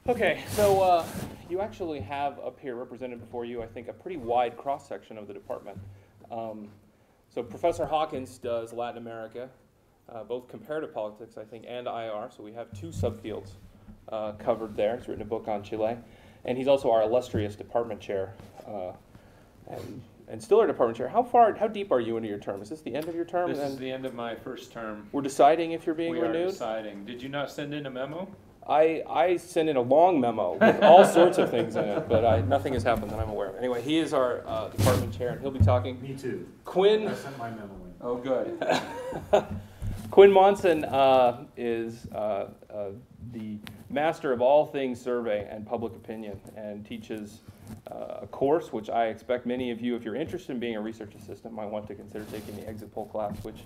Okay, so you actually have up here represented before you, I think, a pretty wide cross-section of the department. So Professor Hawkins does Latin America, both comparative politics, I think, and IR, so we have two subfields covered there. He's written a book on Chile. And he's also our illustrious department chair, and still our department chair. How deep are you into your term? Is this the end of your term? This is the end of my first term. We're deciding if you're being renewed? We are deciding. Did you not send in a memo? I sent in a long memo with all sorts of things in it, but nothing has happened that I'm aware of. Anyway, he is our department chair, and he'll be talking. Me too. Quinn. I sent my memo in. Oh, good. Quinn Monson is the master of all things survey and public opinion, and teaches a course which I expect many of you, if you're interested in being a research assistant, might want to consider taking the exit poll class, which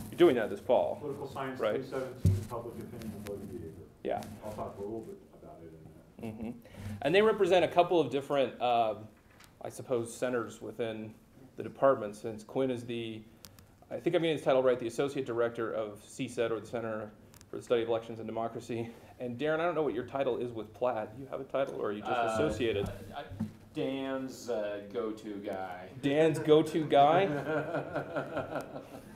you're doing that this fall. Political Science right? 317, Public Opinion and Voting Behavior. Yeah. I'll talk a little bit about it in that. Mm-hmm. And they represent a couple of different, I suppose, centers within the department, since Quinn is I think I'm getting his title right, the Associate Director of CSED, or the Center for the Study of Elections and Democracy. And Darren, I don't know what your title is with Plaid. Do you have a title, or are you just associated? Dan's go-to guy. Dan's go-to guy?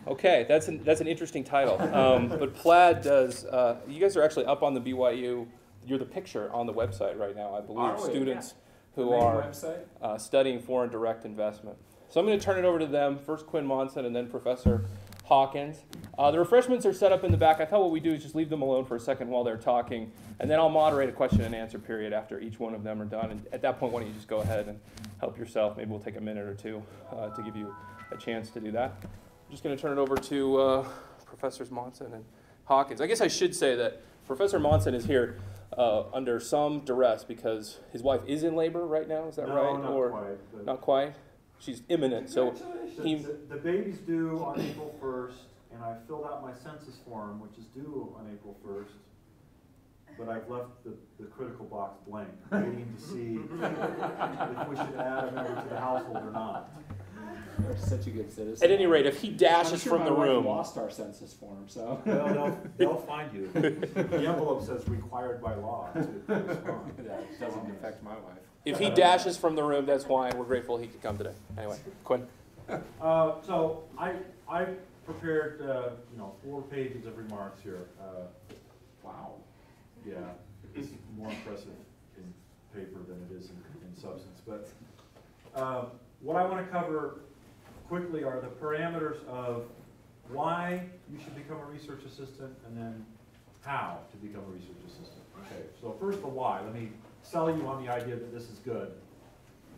Okay, that's an interesting title. But Plaid does, you guys are actually up on the BYU, you're the picture on the website right now, I believe, students who are studying foreign direct investment. So I'm going to turn it over to them, first Quinn Monson and then Professor Hawkins. The refreshments are set up in the back. I thought what we do is just leave them alone for a second while they're talking, and then I'll moderate a question and answer period after each one of them are done. And at that point, why don't you just go ahead and help yourself. Maybe we'll take a minute or two to give you a chance to do that. I'm just going to turn it over to Professors Monson and Hawkins. I guess I should say that Professor Monson is here under some duress because his wife is in labor right now. Is that right? No, or quite. Not quite? She's imminent. So the baby's due on April 1st, and I filled out my census form, which is due on April 1st. But I've left the critical box blank, waiting to see if we should add a member to the household or not. You're such a good citizen. At any rate, if he dashes from the room, lost our census form, so well, they'll find you. The envelope says required by law to respond. That doesn't affect my wife. if he dashes from the room, that's why we're grateful he could come today. Anyway, Quinn. So I prepared 4 pages of remarks here. Wow. Yeah, it's more impressive in paper than it is in substance. But what I want to cover quickly are the parameters of why you should become a research assistant, and then how to become a research assistant. Okay, so first the why. Let me sell you on the idea that this is good.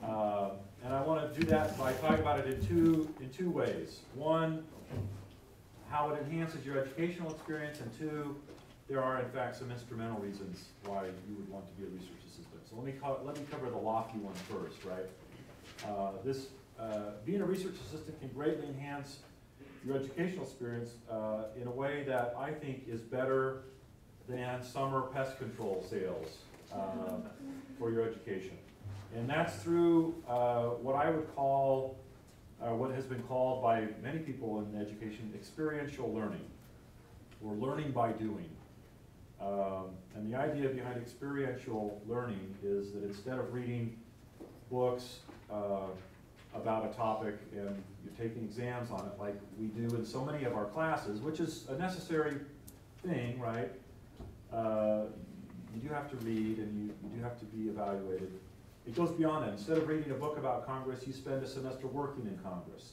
And I want to do that by talking about it in two ways. One, how it enhances your educational experience, and two, there are in fact some instrumental reasons why you would want to be a research assistant. So let me cover the lofty one first, right? Being a research assistant can greatly enhance your educational experience in a way that I think is better than summer pest control sales for your education. And that's through what I would call, what has been called by many people in education, experiential learning, or learning by doing. And the idea behind experiential learning is that instead of reading books about a topic and you're taking exams on it like we do in so many of our classes, which is a necessary thing, right? You do have to read, and you do have to be evaluated. It goes beyond that. Instead of reading a book about Congress, you spend a semester working in Congress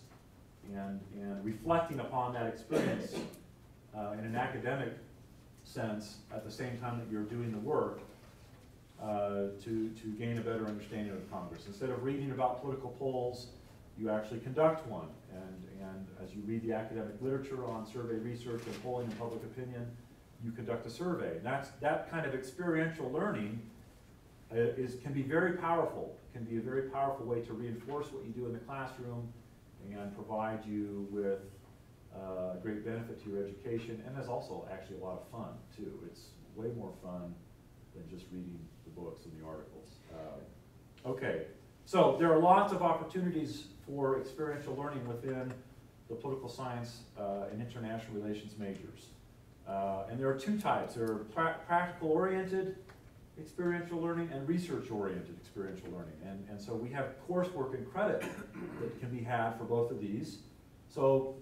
and reflecting upon that experience in an academic sense at the same time that you're doing the work to gain a better understanding of Congress. Instead of reading about political polls, you actually conduct one. And as you read the academic literature on survey research and polling and public opinion, you conduct a survey. And that kind of experiential learning can be very powerful. Can be a very powerful way to reinforce what you do in the classroom and provide you with great benefit to your education. And there's also actually a lot of fun too. It's way more fun than just reading the books and the articles. Okay, so there are lots of opportunities for experiential learning within the political science and international relations majors. And there are 2 types. There are practical-oriented experiential learning and research-oriented experiential learning. And so we have coursework and credit that can be had for both of these. So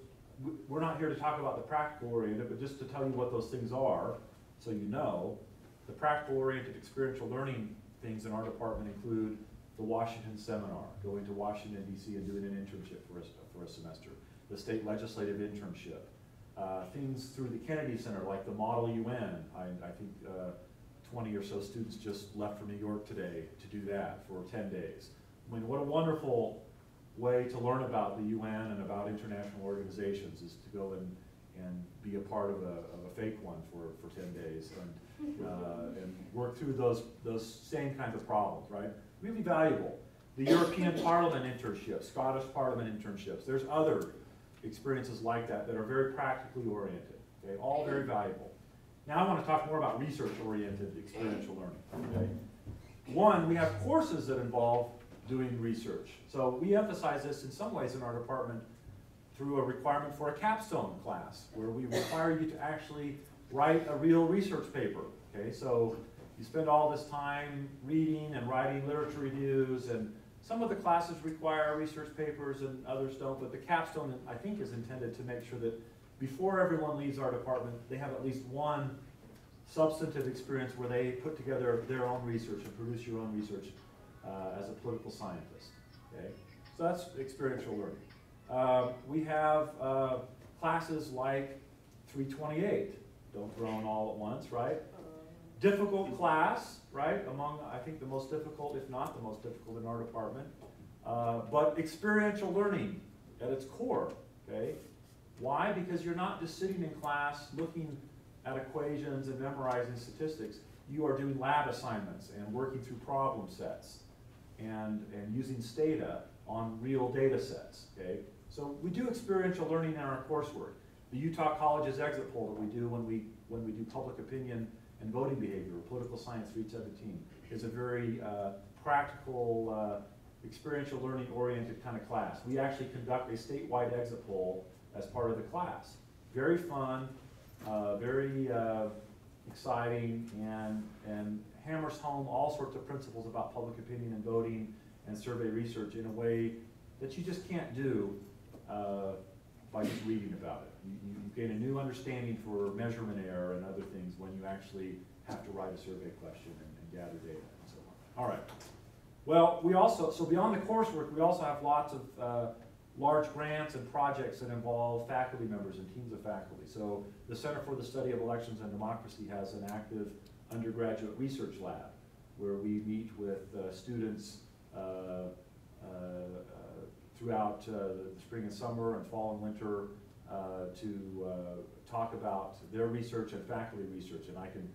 we're not here to talk about the practical-oriented, but just to tell you what those things are, so you know. The practical-oriented experiential learning things in our department include the Washington seminar, going to Washington, D.C. and doing an internship for a semester, the state legislative internship, things through the Kennedy Center, like the Model UN. I think 20 or so students just left from New York today to do that for 10 days. I mean, what a wonderful way to learn about the UN and about international organizations is to go and be a part of a fake one for 10 days and work through those same kinds of problems, right? Really valuable. The European Parliament internships, Scottish Parliament internships, there's other experiences like that that are very practically oriented, okay? All very valuable. Now I want to talk more about research-oriented experiential learning, okay? One, we have courses that involve doing research. So we emphasize this in some ways in our department through a requirement for a capstone class, where we require you to actually write a real research paper, okay? So you spend all this time reading and writing literature reviews, and some of the classes require research papers and others don't, but the capstone, I think, is intended to make sure that before everyone leaves our department, they have at least one substantive experience where they put together their own research and produce your own research as a political scientist, okay? So that's experiential learning. We have classes like 328, don't groan all at once, right? Difficult class, right? Among, I think, the most difficult, if not the most difficult in our department. But experiential learning at its core, okay? Why? Because you're not just sitting in class looking at equations and memorizing statistics. You are doing lab assignments and working through problem sets and using stata on real data sets, okay? So we do experiential learning in our coursework. The Utah College's exit poll that we do when we do public opinion and voting behavior, Political Science 317, is a very practical, experiential learning oriented kind of class. We actually conduct a statewide exit poll as part of the class. Very fun, very exciting, and hammers home all sorts of principles about public opinion and voting and survey research in a way that you just can't do by just reading about it. You gain a new understanding for measurement error and other things when you actually have to write a survey question and gather data and so on. All right. Well, we also, so beyond the coursework, we also have lots of large grants and projects that involve faculty members and teams of faculty. So the Center for the Study of Elections and Democracy has an active undergraduate research lab where we meet with students throughout the spring and summer and fall and winter to talk about their research and faculty research, and I can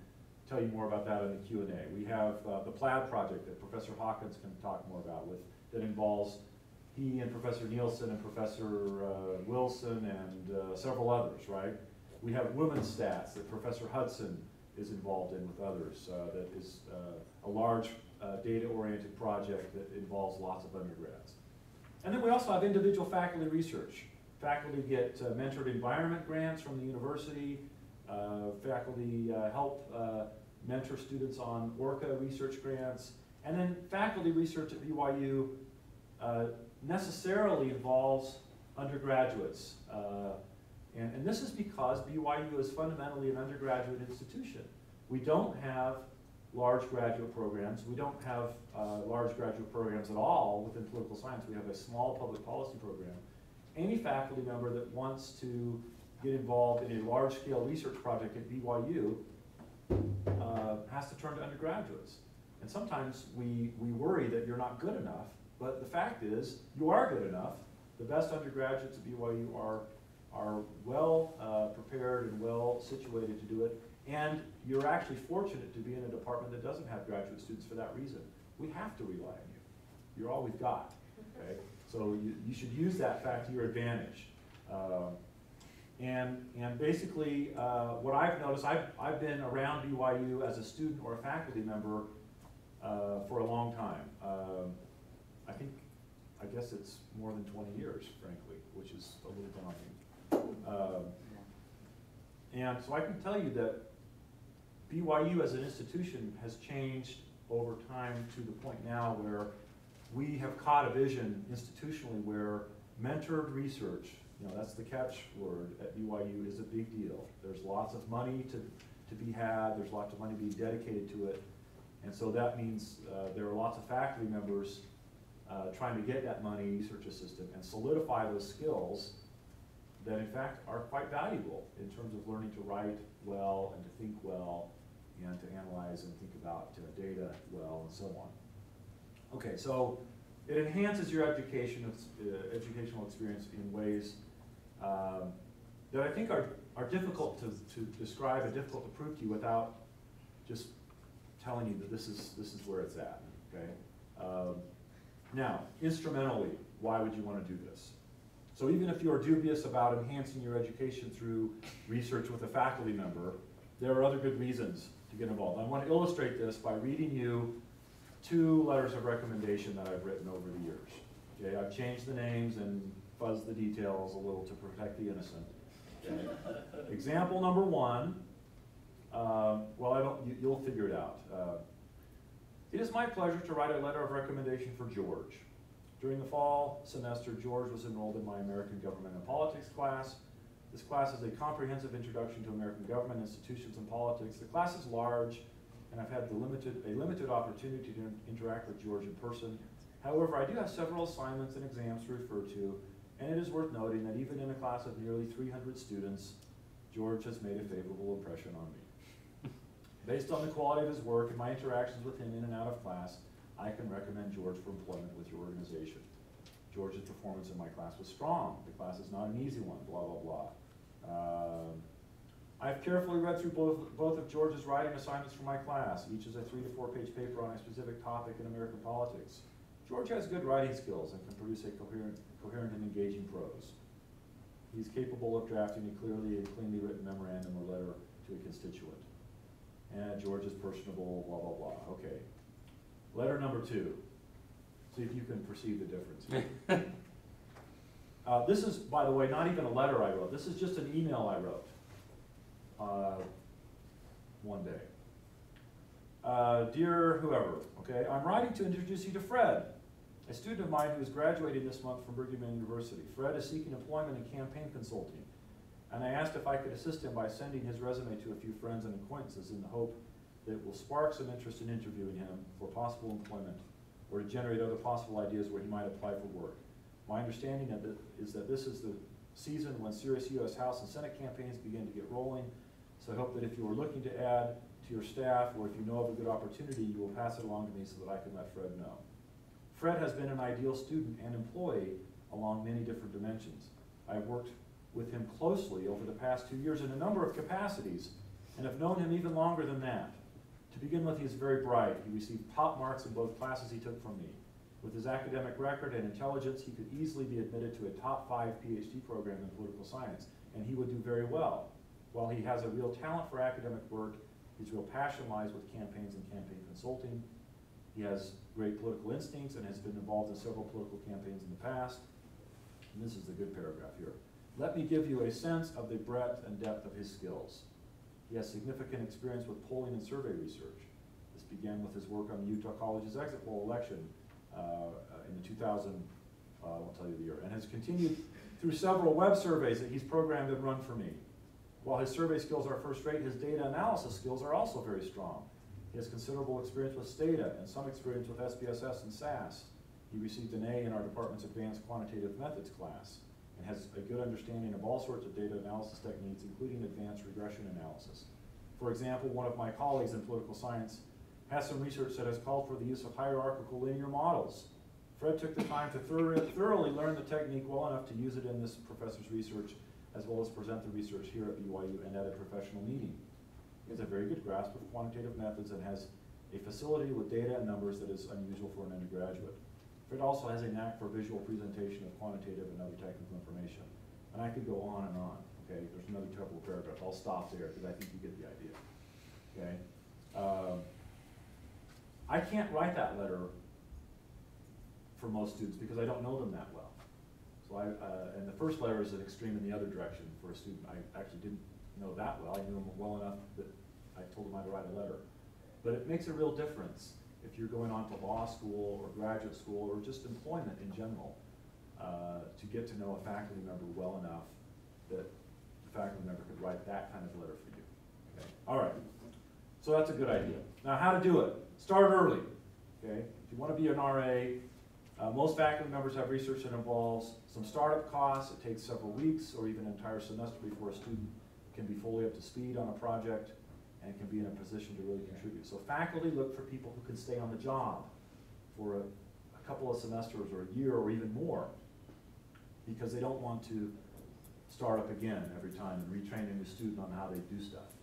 tell you more about that in the Q&A. We have the Plaid project that Professor Hawkins can talk more about that involves he and Professor Nielsen and Professor Wilson and several others, right? We have women's stats that Professor Hudson is involved in with others. That is a large data-oriented project that involves lots of undergrads. And then we also have individual faculty research. Faculty get mentored environment grants from the university. Faculty help mentor students on ORCA research grants. And then faculty research at BYU necessarily involves undergraduates. And this is because BYU is fundamentally an undergraduate institution. We don't have large graduate programs. We don't have large graduate programs at all within political science. We have a small public policy program. Any faculty member that wants to get involved in a large-scale research project at BYU has to turn to undergraduates. And sometimes we worry that you're not good enough, but the fact is you are good enough. The best undergraduates at BYU are well prepared and well situated to do it. And you're actually fortunate to be in a department that doesn't have graduate students for that reason. We have to rely on you. You're all we've got, okay? So you should use that fact to your advantage. And basically, what I've noticed, I've been around BYU as a student or a faculty member for a long time. I guess it's more than 20 years, frankly, which is a little daunting. And so I can tell you that BYU as an institution has changed over time to the point now where we have caught a vision institutionally where mentored research, that's the catchword at BYU, is a big deal. There's lots of money to be had, there's lots of money being dedicated to it, and so that means there are lots of faculty members trying to get that money, research assistant, and solidify those skills that in fact are quite valuable in terms of learning to write well and to think well and to analyze and think about data well and so on. Okay, so it enhances your educational experience in ways that I think are difficult to describe and difficult to prove to you without just telling you that this is where it's at, okay? Now, instrumentally, why would you want to do this? So even if you're dubious about enhancing your education through research with a faculty member, there are other good reasons to get involved. I want to illustrate this by reading you 2 letters of recommendation that I've written over the years. Okay, I've changed the names and fuzzed the details a little to protect the innocent. Okay. Example number 1, you'll figure it out. It is my pleasure to write a letter of recommendation for George. During the fall semester, George was enrolled in my American Government and Politics class. This class is a comprehensive introduction to American government, institutions, and politics. The class is large, and I've had a limited opportunity to interact with George in person. However, I do have several assignments and exams to refer to, and it is worth noting that even in a class of nearly 300 students, George has made a favorable impression on me. Based on the quality of his work and my interactions with him in and out of class, I can recommend George for employment with your organization. George's performance in my class was strong. The class is not an easy one, blah, blah, blah. I've carefully read through both of George's writing assignments for my class. Each is a 3 to 4 page paper on a specific topic in American politics. George has good writing skills and can produce a coherent and engaging prose. He's capable of drafting a clearly and cleanly written memorandum or letter to a constituent. And George is personable, blah, blah, blah. Okay. Letter number 2. See if you can perceive the difference. This is, by the way, not even a letter I wrote. This is just an email I wrote one day. Dear whoever, okay, I'm writing to introduce you to Fred, a student of mine who is graduating this month from Brigham Young University. Fred is seeking employment in campaign consulting, and I asked if I could assist him by sending his resume to a few friends and acquaintances in the hope that it will spark some interest in interviewing him for possible employment or to generate other possible ideas where he might apply for work. My understanding is that this is the season when serious U.S. House and Senate campaigns begin to get rolling, so I hope that if you are looking to add to your staff or if you know of a good opportunity, you will pass it along to me so that I can let Fred know. Fred has been an ideal student and employee along many different dimensions. I've worked with him closely over the past 2 years in a number of capacities and have known him even longer than that. To begin with, he is very bright. He received top marks in both classes he took from me. With his academic record and intelligence, he could easily be admitted to a top 5 PhD program in political science, and he would do very well. While he has a real talent for academic work, his real passion lies with campaigns and campaign consulting. He has great political instincts and has been involved in several political campaigns in the past. And this is the good paragraph here. Let me give you a sense of the breadth and depth of his skills. He has significant experience with polling and survey research. This began with his work on the Utah College's exit poll election in the 2000, I won't tell you the year, and has continued through several web surveys that he's programmed and run for me. While his survey skills are first rate, his data analysis skills are also very strong. He has considerable experience with Stata and some experience with SPSS and SAS. He received an A in our department's advanced quantitative methods class and has a good understanding of all sorts of data analysis techniques, including advanced regression analysis. For example, one of my colleagues in political science has some research that has called for the use of hierarchical linear models. Fred took the time to thoroughly learn the technique well enough to use it in this professor's research, as well as present the research here at BYU and at a professional meeting. He has a very good grasp of quantitative methods and has a facility with data and numbers that is unusual for an undergraduate. Fred also has a knack for visual presentation of quantitative and other technical information. And I could go on and on, okay? There's another couple of paragraphs. I'll stop there because I think you get the idea, okay? I can't write that letter for most students because I don't know them that well. So and the first letter is an extreme in the other direction for a student I actually didn't know that well. I knew him well enough that I told them I'd write a letter. But it makes a real difference if you're going on to law school or graduate school or just employment in general, to get to know a faculty member well enough that the faculty member could write that kind of letter for you. Okay? All right, so that's a good idea. Now how to do it. Start early. Okay? If you want to be an RA, most faculty members have research that involves some startup costs. It takes several weeks or even an entire semester before a student can be fully up to speed on a project and can be in a position to really contribute. So faculty look for people who can stay on the job for a couple of semesters or a year or even more, because they don't want to start up again every time and retrain a new student on how they do stuff.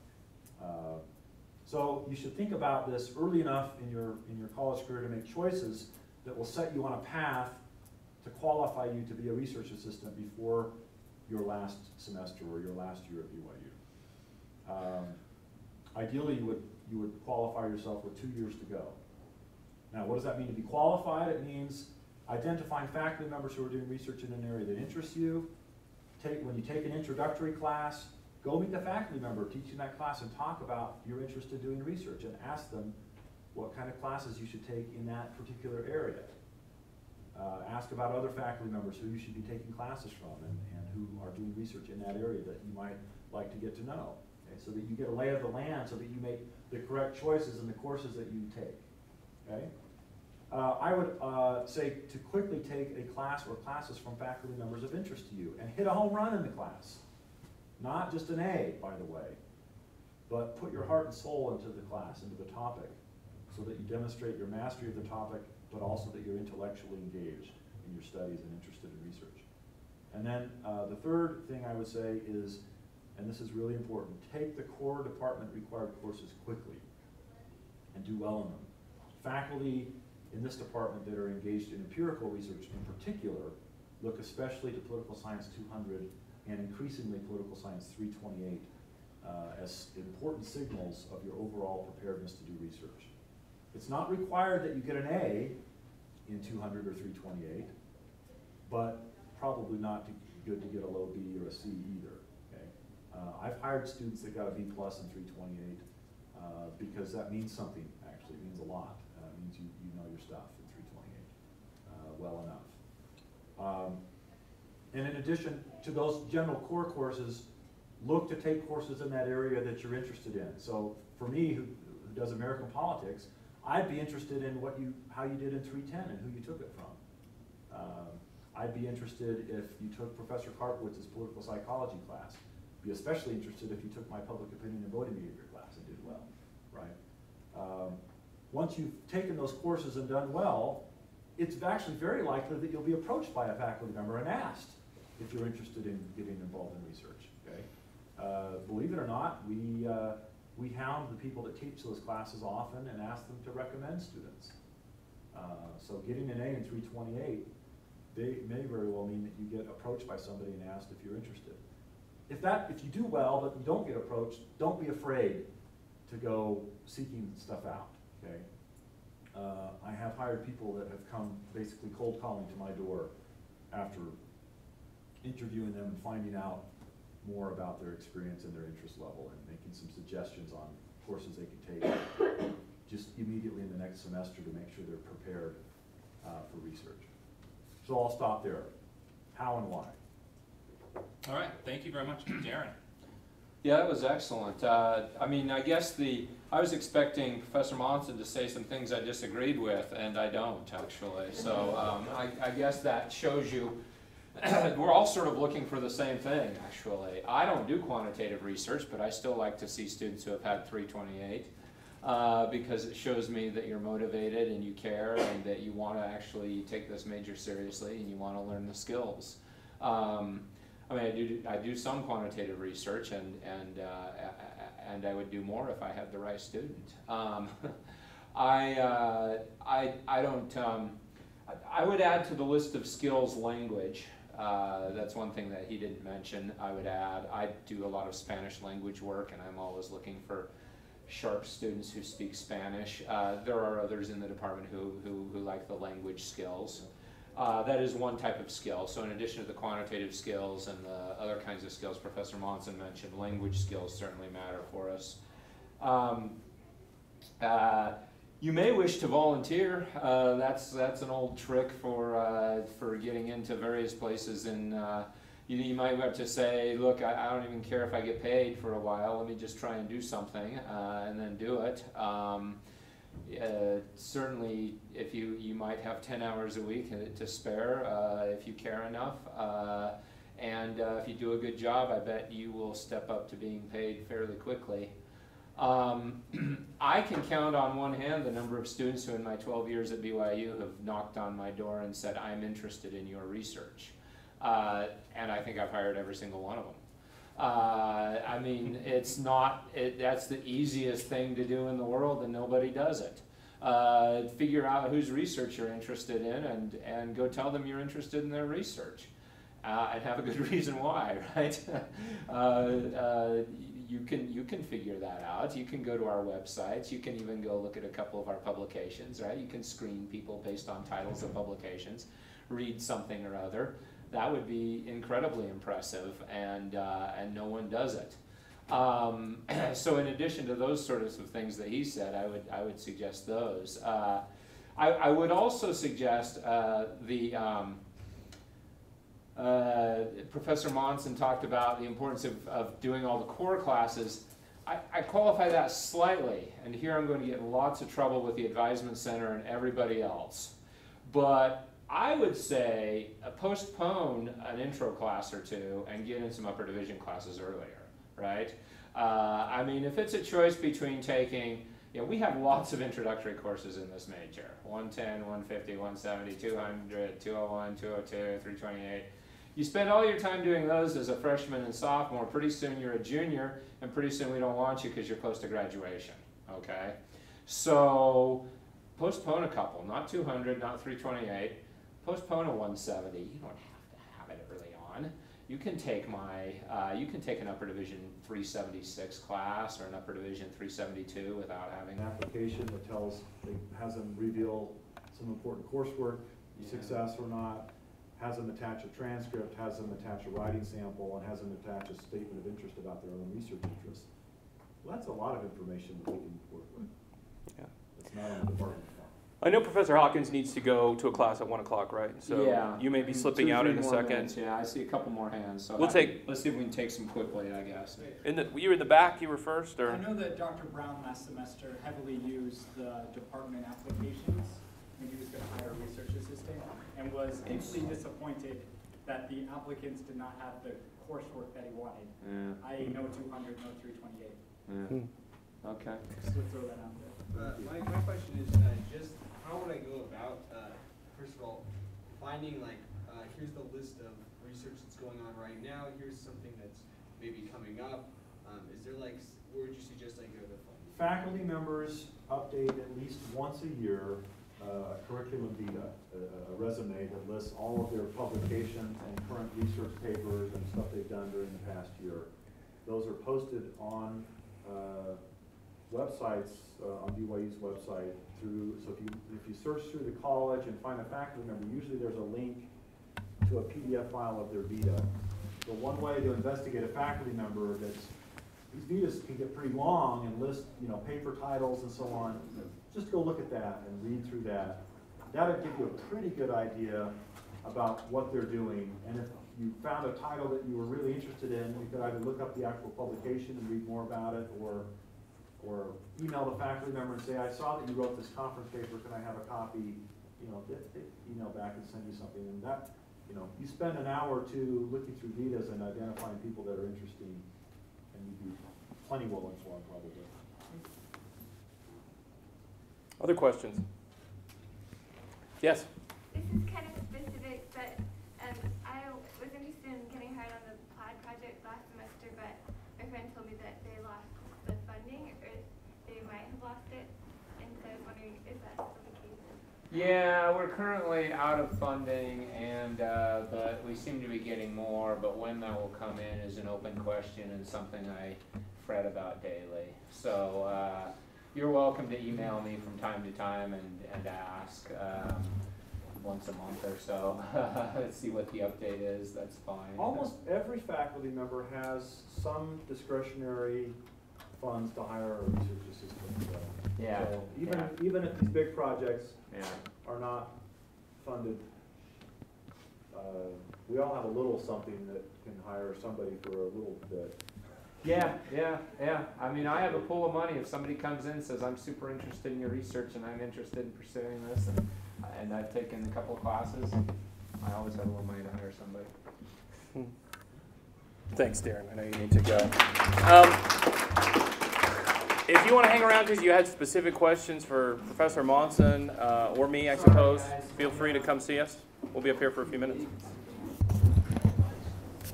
So you should think about this early enough in your college career to make choices that will set you on a path to qualify you to be a research assistant before your last semester or your last year at BYU. Ideally, you would qualify yourself with 2 years to go. Now, what does that mean to be qualified? It means identifying faculty members who are doing research in an area that interests you. When you take an introductory class, go meet the faculty member teaching that class and talk about your interest in doing research and ask them what kind of classes you should take in that particular area. Ask about other faculty members who you should be taking classes from and who are doing research in that area that you might like to get to know. Okay? So that you get a lay of the land so that you make the correct choices in the courses that you take. Okay? I would say to quickly take a class or classes from faculty members of interest to you and hit a home run in the class. Not just an A, by the way, but put your heart and soul into the class, into the topic, so that you demonstrate your mastery of the topic, but also that you're intellectually engaged in your studies and interested in research. And then the third thing I would say is, and this is really important, take the core department required courses quickly and do well in them. Faculty in this department that are engaged in empirical research in particular look especially to Political Science 200 and increasingly Political Science 328 as important signals of your overall preparedness to do research. It's not required that you get an A in 200 or 328, but probably not good to get a low B or a C either. Okay? I've hired students that got a B plus in 328 because that means something, actually. It means a lot. It means you know your stuff in 328 well enough. And in addition to those general core courses, look to take courses in that area that you're interested in. So for me, who does American politics, I'd be interested in how you did in 310 and who you took it from. I'd be interested if you took Professor Karpowitz's political psychology class. Be especially interested if you took my public opinion and voting behavior class and did well, right? Once you've taken those courses and done well, it's actually very likely that you'll be approached by a faculty member and asked if you're interested in getting involved in research, okay? Believe it or not, we hound the people that teach those classes often and ask them to recommend students. So getting an A in 328, they may very well mean that you get approached by somebody and asked if you're interested. If you do well but you don't get approached, don't be afraid to go seeking stuff out, okay? I have hired people that have come basically cold calling to my door after interviewing them and finding out more about their experience and their interest level and making some suggestions on courses they could take just immediately in the next semester to make sure they're prepared for research. So I'll stop there. How and why? All right, thank you very much, Darren. Yeah, that was excellent. I mean, I guess I was expecting Professor Monson to say some things I disagreed with, and I don't, actually. So I guess that shows you we're all sort of looking for the same thing, actually. I don't do quantitative research, but I still like to see students who have had 328 because it shows me that you're motivated and you care and that you want to actually take this major seriously and you want to learn the skills. I mean, I do some quantitative research, and I would do more if I had the right student. I would add to the list of skills language. That's one thing that he didn't mention. I would add. I do a lot of Spanish language work, and I'm always looking for sharp students who speak Spanish. There are others in the department who like the language skills. That is one type of skill. So in addition to the quantitative skills and the other kinds of skills Professor Monson mentioned, language skills certainly matter for us. You may wish to volunteer. That's an old trick for getting into various places. And you might have to say, look, I don't even care if I get paid for a while. Let me just try and do something, and then do it. Certainly, if you might have 10 hours a week to spare, if you care enough. And if you do a good job, I bet you will step up to being paid fairly quickly. I can count on one hand the number of students who in my 12 years at BYU have knocked on my door and said, I'm interested in your research. And I think I've hired every single one of them. I mean, that's the easiest thing to do in the world, and nobody does it. Figure out whose research you're interested in and go tell them you're interested in their research. And have a good reason why, right? You can figure that out. You can go to our websites. You can even go look at a couple of our publications, right? You can screen people based on titles of publications, read something or other. That would be incredibly impressive, and no one does it. So in addition to those sorts of things that he said, I would suggest those. I would also suggest Professor Monson talked about the importance of doing all the core classes. I qualify that slightly, and here I'm going to get in lots of trouble with the Advisement Center and everybody else. But I would say postpone an intro class or two and get in some upper division classes earlier, right? I mean, if it's a choice between taking, we have lots of introductory courses in this major, 110, 150, 170, 200, 201, 202, 328. You spend all your time doing those as a freshman and sophomore, pretty soon you're a junior, and pretty soon we don't want you because you're close to graduation, okay? So postpone a couple, not 200, not 328, postpone a 170. You don't have to have it early on. You can take an upper division 376 class or an upper division 372 without having an application that has them reveal some important coursework, success or not, has them attach a transcript, has them attach a writing sample, and has them attach a statement of interest about their own research interests. Well, that's a lot of information that we can work with. Yeah. It's not on the department form. I know Professor Hawkins needs to go to a class at 1 o'clock, right? So yeah. You may be slipping out in a second. Minutes. Yeah, I see a couple more hands. So let's see if we can take some quickly, I guess. You were in the back, you were first? Or? I know that Dr. Brown last semester heavily used the department applications when he was going to hire a research assistant, and was deeply disappointed that the applicants did not have the coursework that he wanted. Yeah. I.e. no 200, no 328. Yeah. Okay. Just to throw that out there. My question is just how would I go about, first of all, finding here's the list of research that's going on right now, here's something that's maybe coming up. Is there where would you suggest I go to find it? Faculty members update at least once a year a curriculum vitae, a resume that lists all of their publications and current research papers and stuff they've done during the past year. Those are posted on websites, on BYU's website. So if you search through the college and find a faculty member, usually there's a link to a PDF file of their vita. So one way to investigate a faculty member these vitas can get pretty long and list, paper titles and so on. Just go look at that and read through that. That'll give you a pretty good idea about what they're doing. And if you found a title that you were really interested in, you could either look up the actual publication and read more about it, or email the faculty member and say, I saw that you wrote this conference paper, can I have a copy? They email back and send you something. And that, you spend an hour or two looking through vitas and identifying people that are interesting, and you'd be plenty well informed probably. Other questions? Yes? This is kind of specific, but I was interested in getting hired on the PLAD project last semester, but my friend told me that they lost the funding, or they might have lost it, and so I was wondering, is that still the case? Yeah, we're currently out of funding, and but we seem to be getting more, but when that will come in is an open question and something I fret about daily. So you're welcome to email me from time to time and ask once a month or so. Let's see what the update is. That's fine. Almost every faculty member has some discretionary funds to hire a research assistant. So. Yeah, So yeah. even if these big projects Yeah. are not funded, we all have a little something that can hire somebody for a little bit. Yeah. I mean, I have a pool of money. If somebody comes in and says, I'm super interested in your research and I'm interested in pursuing this, and I've taken a couple of classes, I always have a little money to hire somebody. Thanks, Darren. I know you need to go. If you want to hang around because you had specific questions for Professor Monson or me, I suppose, feel free to come see us. We'll be up here for a few minutes.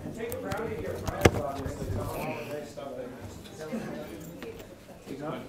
And take a brownie to your friends, obviously. Don't all the stuff they missed.